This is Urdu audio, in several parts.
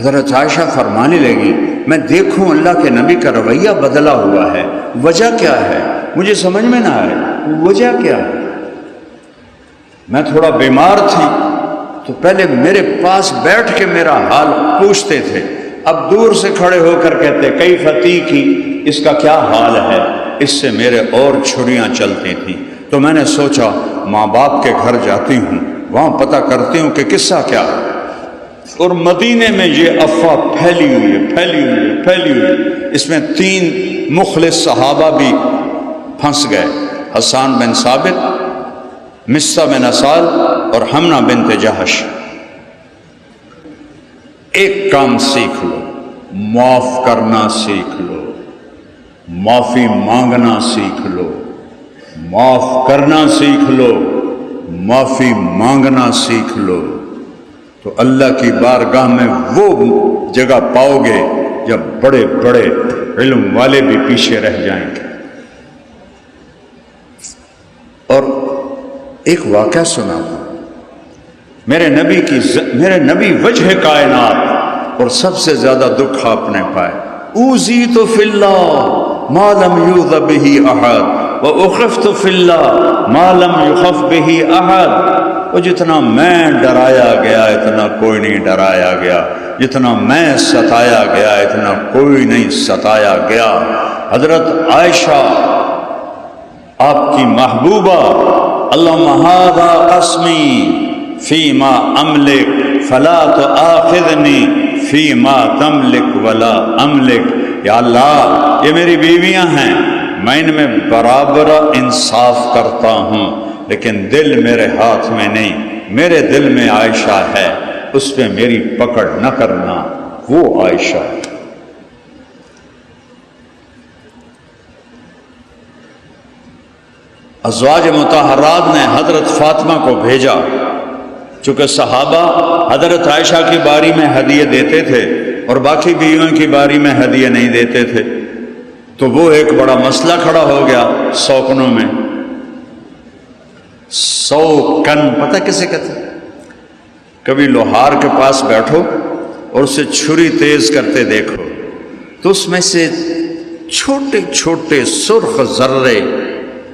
حضرت عائشہ فرمانے لگی میں دیکھوں اللہ کے نبی کا رویہ بدلا ہوا ہے، وجہ کیا ہے؟ مجھے سمجھ میں نہ آئے وجہ کیا ہے۔ میں تھوڑا بیمار تھی تو پہلے میرے پاس بیٹھ کے میرا حال پوچھتے تھے، اب دور سے کھڑے ہو کر کہتے کئی فتح کی، اس کا کیا حال ہے؟ اس سے میرے اور چھڑیاں چلتی تھیں۔ تو میں نے سوچا ماں باپ کے گھر جاتی ہوں، وہاں پتہ کرتی ہوں کہ قصہ کیا ہے۔ اور مدینے میں یہ افواہ پھیلی ہوئی، اس میں 3 مخلص صحابہ بھی پھنس گئے، حسان بن ثابت، مصعب بن اسال اور حمنہ بنت جہش۔ ایک کام سیکھ لو، معاف کرنا سیکھ لو، معافی مانگنا سیکھ لو، معاف کرنا سیکھ لو، معافی مانگنا سیکھ لو، تو اللہ کی بارگاہ میں وہ جگہ پاؤ گے جب بڑے بڑے علم والے بھی پیچھے رہ جائیں گے۔ اور ایک واقعہ سنا میرے نبی وجہ کائنات، اور سب سے زیادہ دکھ آپ نے پائے، اوذیت فی اللہ ما لم یؤذ بہ احد واخفت فی اللہ ما لم یخف بہ احد۔ وہ جتنا میں ڈرایا گیا اتنا کوئی نہیں ڈرایا گیا، جتنا میں ستایا گیا اتنا کوئی نہیں ستایا گیا۔ حضرت عائشہ آپ کی محبوبہ، اللہم ھذا قسمی فیما املک فلا تؤاخذنی فیما تملک ولا املک۔ یا اللہ یہ میری بیویاں ہیں، میں ان میں برابر انصاف کرتا ہوں، لیکن دل میرے ہاتھ میں نہیں، میرے دل میں عائشہ ہے، اس پہ میری پکڑ نہ کرنا، وہ عائشہ ہے۔ ازواج مطہرات نے حضرت فاطمہ کو بھیجا، چونکہ صحابہ حضرت عائشہ کی باری میں ہدیے دیتے تھے اور باقی بیویوں کی باری میں ہدیے نہیں دیتے تھے، تو وہ ایک بڑا مسئلہ کھڑا ہو گیا سوکنوں میں۔ سوکن پتہ کسے کہتے ہیں؟ کبھی لوہار کے پاس بیٹھو اور اسے چھری تیز کرتے دیکھو تو اس میں سے چھوٹے چھوٹے سرخ ذرے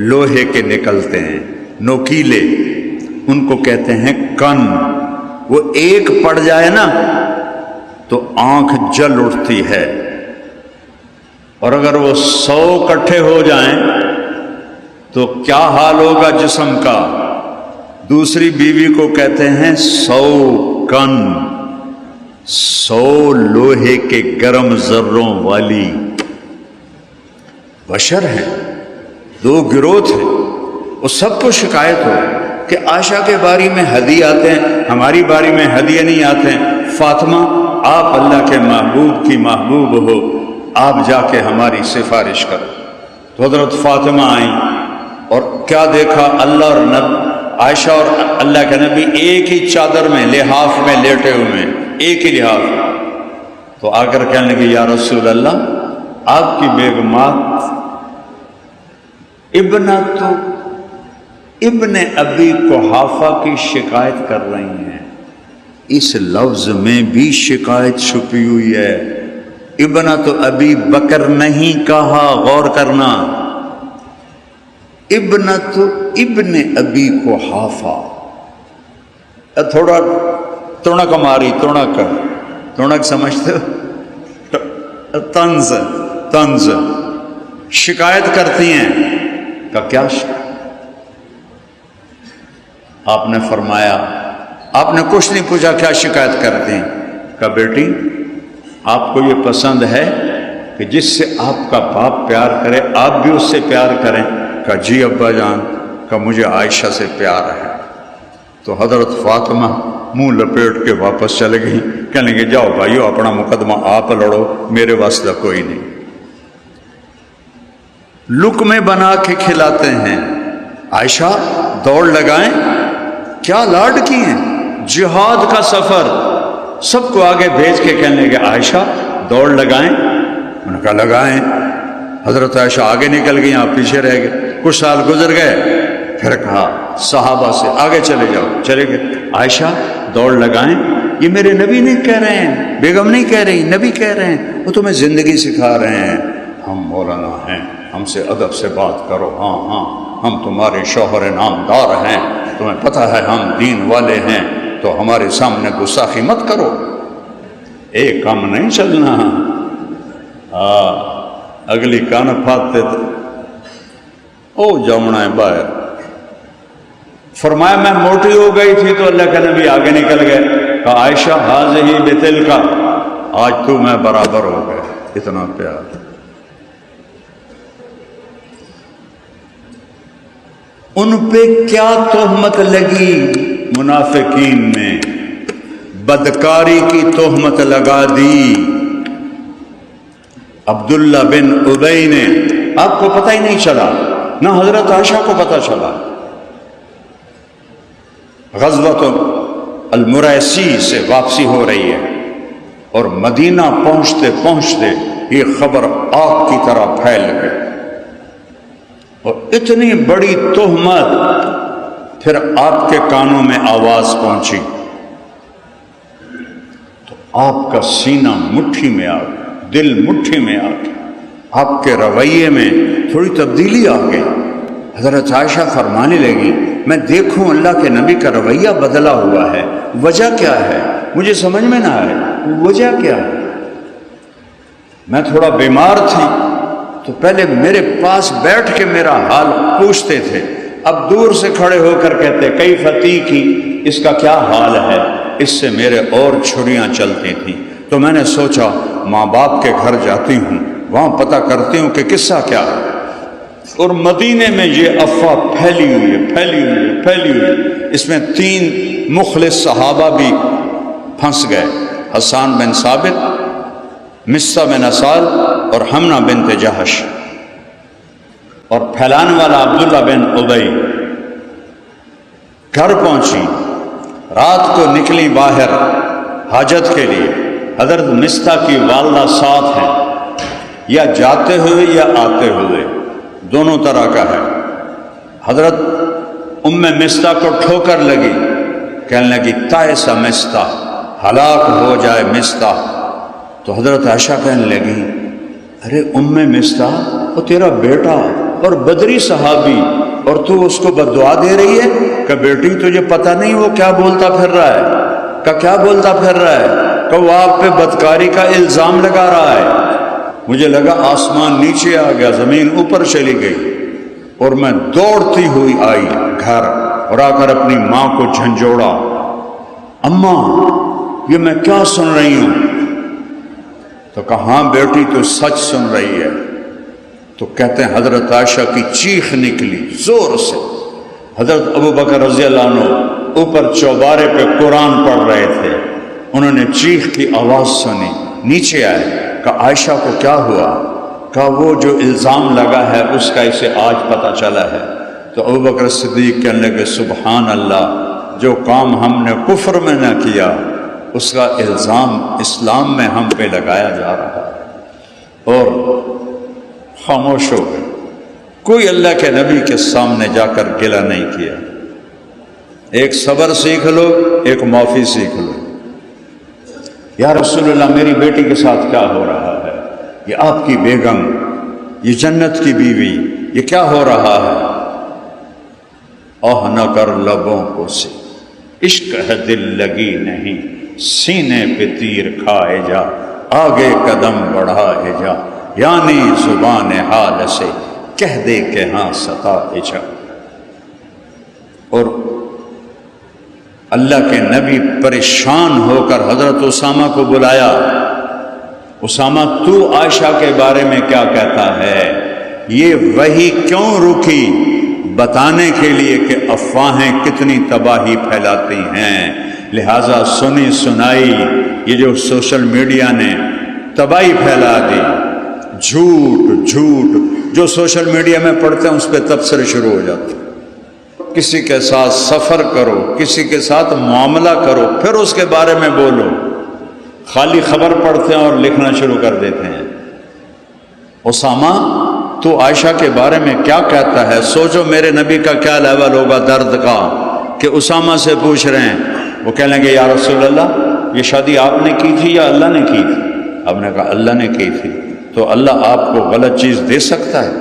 لوہے کے نکلتے ہیں، نوکیلے، ان کو کہتے ہیں کن۔ وہ ایک پڑ جائے نا تو آنکھ جل اٹھتی ہے، اور اگر وہ 100 اکٹھے ہو جائیں تو کیا حال ہوگا جسم کا؟ دوسری بیوی کو کہتے ہیں 100 کن، 100 لوہے کے گرم ذروں والی۔ بشر ہیں، 2 گروہ تھے، وہ سب کو شکایت ہو کہ عائشہ کے باری میں ہدیے آتے ہیں، ہماری باری میں ہدیے نہیں آتے ہیں۔ فاطمہ آپ اللہ کے محبوب کی محبوب ہو، آپ جا کے ہماری سفارش کرو۔ تو حضرت فاطمہ آئیں اور کیا دیکھا، اللہ اور عائشہ اور اللہ کے نبی ایک ہی چادر میں، لحاف میں لیٹے ہوئے ہیں، ایک ہی لحاف۔ تو آ کر کہنے لگے یا رسول اللہ، آپ کی بیگمات ابن ابی قحافہ کی شکایت کر رہی ہیں۔ اس لفظ میں بھی شکایت چھپی ہوئی ہے، ابنۃ ابی بکر نہیں کہا، غور کرنا، ابن ابی قحافہ۔ تھوڑا تڑک ماری، تڑک سمجھتے ہو؟ طنز شکایت کرتی ہیں کہ کیا آپ نے فرمایا، آپ نے کچھ نہیں پوچھا کیا شکایت کرتی ہیں؟ کہ بیٹی آپ کو یہ پسند ہے کہ جس سے آپ کا باپ پیار کرے آپ بھی اس سے پیار کریں؟ کہ جی ابا جان، کہ مجھے عائشہ سے پیار ہے۔ تو حضرت فاطمہ منہ لپیٹ کے واپس چلے گئی، کہنے لگے جاؤ بھائیو اپنا مقدمہ آپ لڑو، میرے واسطہ کوئی نہیں۔ لقمے بنا کے کھلاتے ہیں، عائشہ دوڑ لگائیں، کیا لاڈ کی ہیں، جہاد کا سفر، سب کو آگے بھیج کے کہنے لگے عائشہ دوڑ لگائیں۔ انہوں نے کہا لگائیں۔ حضرت عائشہ آگے نکل گئی، آپ پیچھے رہ گئے۔ کچھ سال گزر گئے، پھر کہا صحابہ سے آگے چلے جاؤ، چلے گئے، عائشہ دوڑ لگائیں۔ یہ میرے نبی نہیں کہہ رہے ہیں، بیگم نہیں کہہ رہی، نبی کہہ رہے ہیں، وہ تمہیں زندگی سکھا رہے ہیں۔ ہم مولانا ہیں، ہم سے ادب سے بات کرو، ہاں ہاں ہم تمہارے شوہر نامدار ہیں، تمہیں پتہ ہے ہم دین والے ہیں، تو ہمارے سامنے گستاخی مت کرو۔ ایک کام نہیں چلنا، اگلی کان پھاتے تو او جمنا ہے باہر۔ فرمایا میں موٹی ہو گئی تھی تو اللہ کے نبی آگے نکل گئے، کہا عائشہ ہاذہ بتلک، آج تو میں برابر ہو گئے۔ اتنا پیار۔ ان پہ کیا تہمت لگی؟ منافقین میں بدکاری کی تہمت لگا دی۔ عبداللہ بن ابی نے، آپ کو پتہ ہی نہیں چلا، نہ حضرت عائشہ کو پتہ چلا، غزوۃ المریسی سے واپسی ہو رہی ہے اور مدینہ پہنچتے پہنچتے یہ خبر آگ کی طرح پھیل گئی، اور اتنی بڑی تہمت پھر آپ کے کانوں میں آواز پہنچی تو آپ کا سینہ مٹھی میں آ گیا، دل مٹھی میں آ گیا، آپ کے رویے میں تھوڑی تبدیلی آ گئی۔ حضرت عائشہ فرمانے لگی میں دیکھوں اللہ کے نبی کا رویہ بدلا ہوا ہے، وجہ کیا ہے؟ مجھے سمجھ میں نہ آئے وجہ کیا ہے۔ میں تھوڑا بیمار تھی تو پہلے میرے پاس بیٹھ کے میرا حال پوچھتے تھے، اب دور سے کھڑے ہو کر کہتے کئی فتح کی، اس کا کیا حال ہے؟ اس سے میرے اور چھڑیاں چلتی تھیں، تو میں نے سوچا ماں باپ کے گھر جاتی ہوں، وہاں پتہ کرتی ہوں کہ قصہ کیا ہے۔ اور مدینے میں یہ افواہ پھیلی ہوئی ہے، پھیلی ہوئی ہے، پھیلی ہوئی ہے۔ اس میں 3 مخلص صحابہ بھی پھنس گئے، حسان بن ثابت، مصطح بن اسال اور حمنہ بنت جہش، اور پھیلانے والا عبداللہ بن ابی۔ گھر پہنچی، رات کو نکلی باہر حاجت کے لیے، حضرت مصطح کی والدہ ساتھ ہیں، یا جاتے ہوئے یا آتے ہوئے، دونوں طرح کا ہے۔ حضرت مصطح کو ٹھوکر لگی، کہنے لگی تائس مصطح، ہلاک ہو جائے مصطح۔ تو حضرت عائشہ کہنے لگی ارے مصطح وہ تیرا بیٹا اور بدری صحابی، اور تو اس کو بددعا دے رہی ہے کہ بیٹی تجھے پتہ نہیں وہ کیا بولتا پھر رہا ہے، کہ کیا بولتا پھر رہا ہے، کہ وہ آپ پہ بدکاری کا الزام لگا رہا ہے۔ مجھے لگا آسمان نیچے آ گیا، زمین اوپر چلی گئی، اور میں دوڑتی ہوئی آئی گھر اور آ کر اپنی ماں کو جھنجھوڑا، اماں یہ میں کیا سن رہی ہوں؟ تو کہا ہاں بیٹی تو سچ سن رہی ہے۔ تو کہتے ہیں حضرت عائشہ کی چیخ نکلی زور سے۔ حضرت ابو بکر رضی اللہ عنہ اوپر چوبارے پہ قرآن پڑھ رہے تھے، انہوں نے چیخ کی آواز سنی، نیچے آئے، کہا عائشہ کو کیا ہوا؟ کہا وہ جو الزام لگا ہے اس کا اسے آج پتہ چلا ہے۔ تو ابو بکر صدیق کہنے لگے سبحان اللہ، جو کام ہم نے کفر میں نہ کیا اس کا الزام اسلام میں ہم پہ لگایا جا رہا ہے، اور خاموش ہو گئے۔ کوئی اللہ کے نبی کے سامنے جا کر گلہ نہیں کیا۔ ایک صبر سیکھ لو، ایک معافی سیکھ لو۔ یا رسول اللہ میری بیٹی کے ساتھ کیا ہو رہا ہے؟ یہ آپ کی بیگم، یہ جنت کی بیوی، یہ کیا ہو رہا ہے؟ اوہ نہ کر لبوں کو سے، عشق ہے دل لگی نہیں، سینے پہ تیر کھائے جا، آگے قدم بڑھائے جا، یعنی زبان حال سے کہہ دے کہ ہاں ستائے جا۔ اور اللہ کے نبی پریشان ہو کر حضرت اسامہ کو بلایا، اسامہ تو عائشہ کے بارے میں کیا کہتا ہے؟ یہ وحی کیوں رکی؟ بتانے کے لیے کہ افواہیں کتنی تباہی پھیلاتی ہیں، لہٰذا سنی سنائی یہ جو سوشل میڈیا نے تباہی پھیلا دی، جھوٹ جو سوشل میڈیا میں پڑھتے ہیں اس پہ تبصرے شروع ہو جاتے ہیں۔ کسی کے ساتھ سفر کرو، کسی کے ساتھ معاملہ کرو، پھر اس کے بارے میں بولو، خالی خبر پڑھتے ہیں اور لکھنا شروع کر دیتے ہیں۔ اسامہ تو عائشہ کے بارے میں کیا کہتا ہے؟ سوچو میرے نبی کا کیا لیول ہوگا درد کا کہ اسامہ سے پوچھ رہے ہیں۔ وہ کہنے لگے یا رسول اللہ یہ شادی آپ نے کی تھی یا اللہ نے کی تھی؟ آپ نے کہا اللہ نے کی تھی۔ تو اللہ آپ کو غلط چیز دے سکتا ہے؟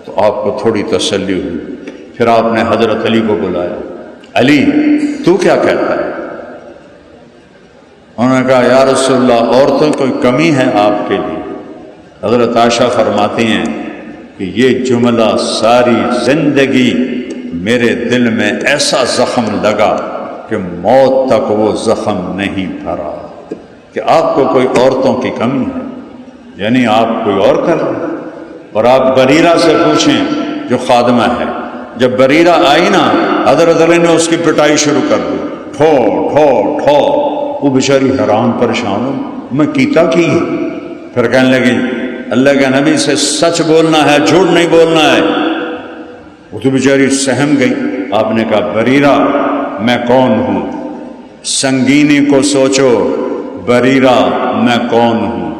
تو آپ کو تھوڑی تسلی ہوئی۔ پھر آپ نے حضرت علی کو بلایا، علی تو کیا کہتا ہے؟ انہوں نے کہا یا رسول اللہ عورتوں کوئی کمی ہے آپ کے لیے؟ حضرت عائشہ فرماتی ہیں کہ یہ جملہ ساری زندگی میرے دل میں ایسا زخم لگا کہ موت تک وہ زخم نہیں بھرا، کہ آپ کو کوئی عورتوں کی کمی ہے، یعنی آپ کوئی اور کر لیں۔ اور آپ بریرہ سے پوچھیں جو خادمہ ہے، جب بریرہ آئی نا حضرت علی نے اس کی پٹائی شروع کر دی، ٹھو ٹھو ٹھو۔ وہ بیچاری حیران پریشان ہو، میں کیتا کی ہے؟ پھر کہنے لگی اللہ کے نبی سے سچ بولنا ہے، جھوٹ نہیں بولنا ہے۔ وہ تو بیچاری سہم گئی۔ آپ نے کہا بریرہ میں کون ہوں؟ سنگینی کو سوچو بریرہ میں کون ہوں۔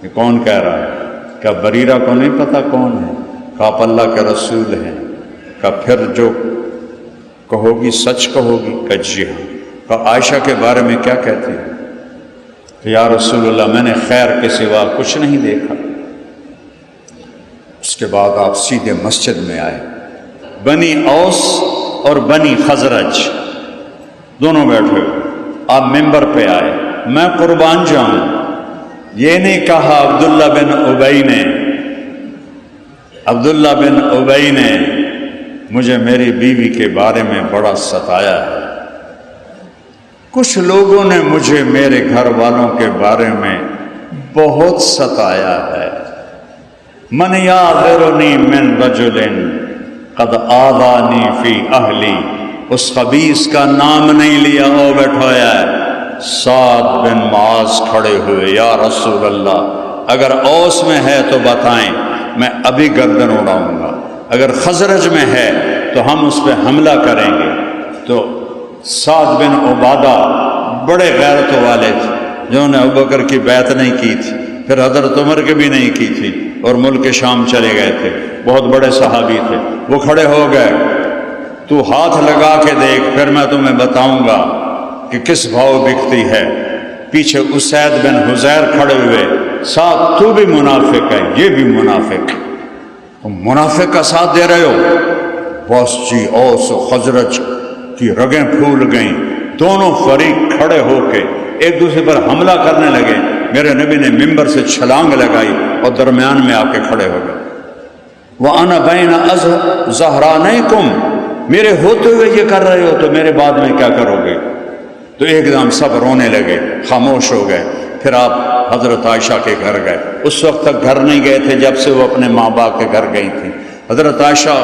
یہ کون کہہ رہا ہے؟ کیا بریرہ کو نہیں پتا کون ہے؟ کہ آپ اللہ کے رسول ہیں۔ کہ پھر جو کہو گی سچ کہو گی؟ کہ جی ہاں۔ کہ عائشہ کے بارے میں کیا کہتی ہے؟ کہ یا رسول اللہ میں نے خیر کے سوا کچھ نہیں دیکھا۔ اس کے بعد آپ سیدھے مسجد میں آئے۔ بنی اوس اور بنی خزرج دونوں بیٹھے ہوئے، آپ ممبر پہ آئے۔ میں قربان جاؤں، یہ نہیں کہا عبداللہ بن ابی نے، عبداللہ بن ابی نے مجھے میری بیوی کے بارے میں بڑا ستایا ہے، کچھ لوگوں نے مجھے میرے گھر والوں کے بارے میں بہت ستایا ہے۔ من یعذرنی من رجل قد آذانی فی اہلی، اس خبیث کا نام نہیں لیا، وہ بیٹھایا ہے۔ سعد بن معاذ کھڑے ہوئے، یا رسول اللہ اگر اوس میں ہے تو بتائیں، میں ابھی گردن اڑاؤں گا، اگر خزرج میں ہے تو ہم اس پہ حملہ کریں گے۔ تو سعد بن عبادہ بڑے غیرت والے تھے، جنہوں نے ابوبکر کی بیعت نہیں کی تھی، پھر حضرت عمر کی بھی نہیں کی تھی، اور ملک شام چلے گئے تھے، بہت بڑے صحابی تھے۔ وہ کھڑے ہو گئے، تو ہاتھ لگا کے دیکھ، پھر میں تمہیں بتاؤں گا کہ کس بھاؤ بکتی ہے۔ پیچھے اسید بن حزیر کھڑے ہوئے، ساتھ تو بھی منافق ہے، یہ بھی منافق ہے، تم منافق کا ساتھ دے رہے ہو۔ بس جی اوس و خزرج کی رگیں پھول گئیں، دونوں فریق کھڑے ہو کے ایک دوسرے پر حملہ کرنے لگے۔ میرے نبی نے ممبر سے چھلانگ لگائی اور درمیان میں آ کے کھڑے ہو گئے۔ وَأَنَا بَيْنَ ظَهْرَانَيْكُمْ، میرے ہوتے ہوئے یہ کر رہے ہو تو میرے بعد میں کیا کرو گے؟ تو ایک دم سب رونے لگے، خاموش ہو گئے۔ پھر آپ حضرت عائشہ کے گھر گئے۔ اس وقت تک گھر نہیں گئے تھے جب سے وہ اپنے ماں باپ کے گھر گئی تھی۔ حضرت عائشہ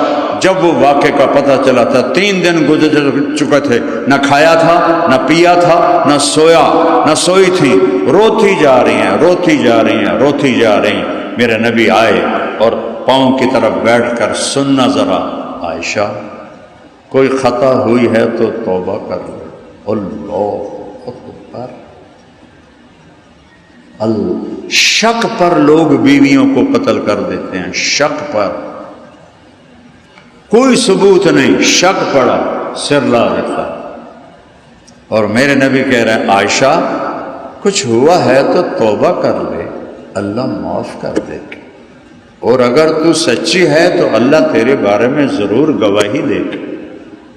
جب وہ واقعے کا پتہ چلا تھا، 3 دن گزر چکے تھے، نہ کھایا تھا، نہ پیا تھا، نہ سویا، نہ سوئی تھی، روتی جا رہی ہیں، روتی جا رہی ہیں، روتی جا رہی ہیں۔ میرے نبی آئے اور پاؤں کی طرف بیٹھ کر سننا ذرا عائشہ، کوئی خطا ہوئی ہے تو توبہ کر لو۔ اللہ اکبر۔ شک پر لوگ بیویوں کو قتل کر دیتے ہیں، شک پر، کوئی ثبوت نہیں، شک پڑا سر لا دیتا۔ اور میرے نبی کہہ رہے ہیں عائشہ کچھ ہوا ہے تو توبہ کر لے، اللہ معاف کر دے گا، اور اگر تو سچی ہے تو اللہ تیرے بارے میں ضرور گواہی دے گا۔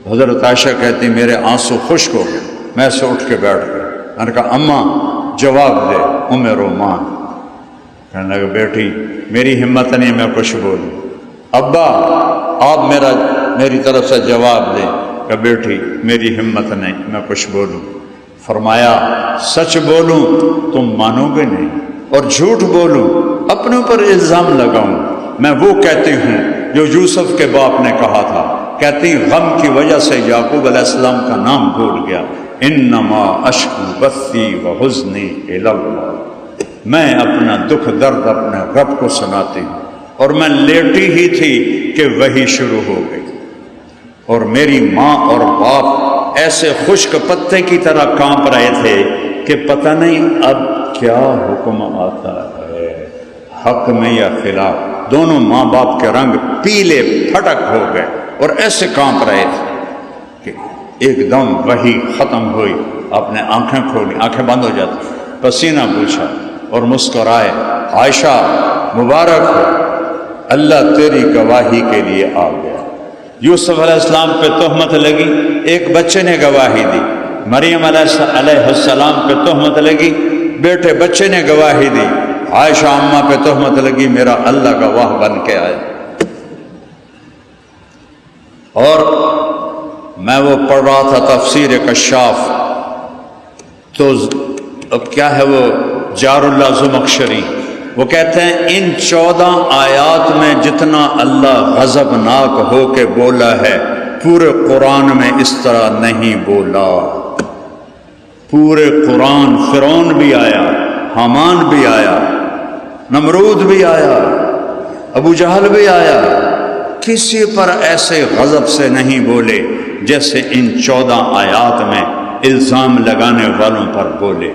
حضرت عائشہ کہتی میرے آنسو خشک ہو گئے، میں ایسے اٹھ کے بیٹھ گیا۔ میں نے کہا اماں جواب دے، ام رومان۔ کہنے لگا بیٹی میری ہمت نہیں میں کچھ بولوں۔ ابا آپ میری طرف سے جواب دیں۔ کہ بیٹی میری ہمت نہیں میں کچھ بولوں۔ فرمایا سچ بولوں تم مانو گے نہیں، اور جھوٹ بولوں اپنے اوپر الزام لگاؤں، میں وہ کہتی ہوں جو یوسف کے باپ نے کہا تھا، کہتی غم کی وجہ سے یعقوب علیہ السلام کا نام بھول گیا، انما اشکو بثی وحزنی الی اللہ، میں اپنا دکھ درد اپنے رب کو سناتی ہوں۔ اور میں لیٹی ہی تھی کہ وحی شروع ہو گئی، اور میری ماں اور باپ ایسے خشک پتے کی طرح کانپ رہے تھے کہ پتہ نہیں اب کیا حکم آتا ہے، حق میں یا خلاف۔ دونوں ماں باپ کے رنگ پیلے پھٹک ہو گئے اور ایسے کانپ رہے تھے کہ ایک دم وحی ختم ہوئی۔ آپ نے آنکھیں کھولی، آنکھیں بند ہو جاتی، پسینہ پوچھا اور مسکرائے، عائشہ مبارک ہو، اللہ تیری گواہی کے لیے آ گیا۔ یوسف علیہ السلام پہ تہمت لگی، ایک بچے نے گواہی دی۔ مریم علیہ السلام پہ تہمت لگی، بیٹے بچے نے گواہی دی۔ عائشہ اماں پہ تہمت لگی، میرا اللہ گواہ بن کے آیا۔ اور میں وہ پڑھ رہا تھا تفسیر کشاف، تو کیا ہے وہ جار اللہ زمخشری، وہ کہتے ہیں ان 14 آیات میں جتنا اللہ غضبناک ہو کے بولا ہے پورے قرآن میں اس طرح نہیں بولا۔ پورے قرآن فرعون بھی آیا، حامان بھی آیا، نمرود بھی آیا، ابو جہل بھی آیا، کسی پر ایسے غضب سے نہیں بولے جیسے ان 14 آیات میں الزام لگانے والوں پر بولے۔